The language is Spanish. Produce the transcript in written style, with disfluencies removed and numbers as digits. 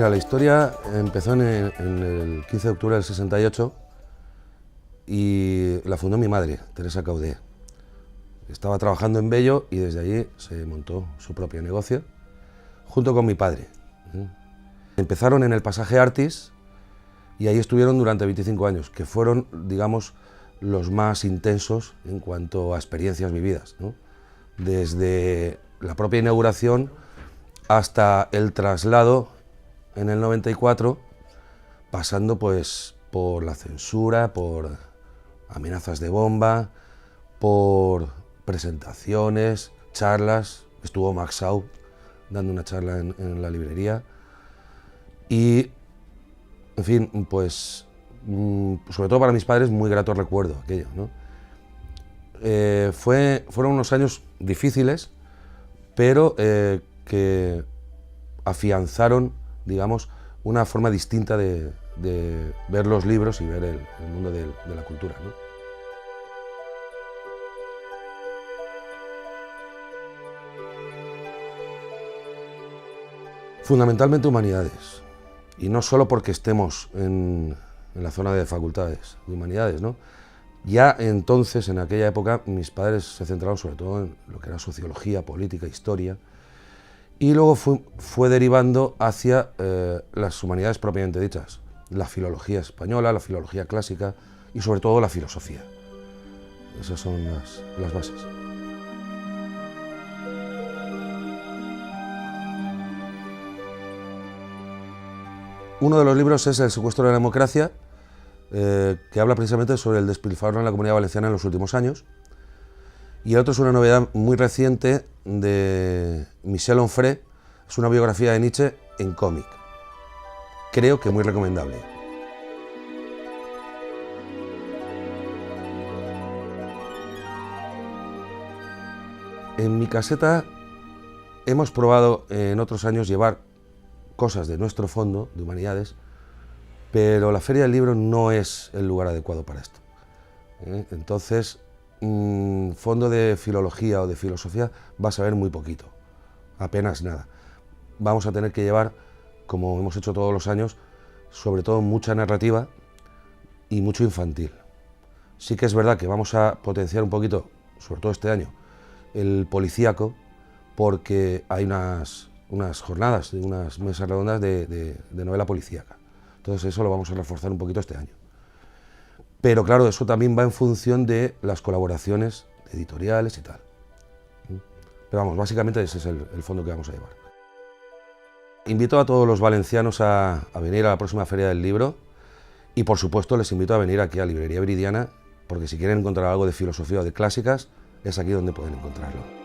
Mira, la historia empezó en el 15 de octubre del 68 y la fundó mi madre, Teresa Caudé. Estaba trabajando en Bello y desde allí se montó su propio negocio, junto con mi padre. Empezaron en el pasaje Artis y ahí estuvieron durante 25 años, que fueron, digamos, los más intensos en cuanto a experiencias vividas, ¿no? Desde la propia inauguración hasta el traslado en el 94, pasando pues por la censura, por amenazas de bomba, por presentaciones, charlas. Estuvo Max Sau dando una charla en la librería y, en fin, pues sobre todo para mis padres muy grato recuerdo aquello, ¿no? Fueron unos años difíciles, pero que afianzaron, digamos, una forma distinta de ver los libros y ver el mundo de la cultura, ¿no? Fundamentalmente humanidades, y no solo porque estemos en la zona de facultades de humanidades, ¿no? Ya entonces, en aquella época, mis padres se centraron sobre todo en lo que era sociología, política, historia, y luego fue derivando hacia las humanidades propiamente dichas, la filología española, la filología clásica y sobre todo la filosofía. Esas son las bases. Uno de los libros es El secuestro de la democracia, que habla precisamente sobre el despilfarro en la Comunidad Valenciana en los últimos años. Y el otro es una novedad muy reciente de Michel Onfray, es una biografía de Nietzsche en cómic. Creo que muy recomendable. En mi caseta hemos probado en otros años llevar cosas de nuestro fondo, de humanidades, pero la Feria del Libro no es el lugar adecuado para esto. Entonces, fondo de filología o de filosofía vas a ver muy poquito, apenas nada. Vamos a tener que llevar, como hemos hecho todos los años, sobre todo mucha narrativa y mucho infantil. Sí que es verdad que vamos a potenciar un poquito, sobre todo este año, el policíaco, porque hay unas jornadas, unas mesas redondas de novela policíaca. Entonces eso lo vamos a reforzar un poquito este año. Pero claro, eso también va en función de las colaboraciones editoriales y tal. Pero vamos, básicamente ese es el fondo que vamos a llevar. Invito a todos los valencianos a venir a la próxima Feria del Libro y por supuesto les invito a venir aquí a Librería Viridiana, porque si quieren encontrar algo de filosofía o de clásicas, es aquí donde pueden encontrarlo.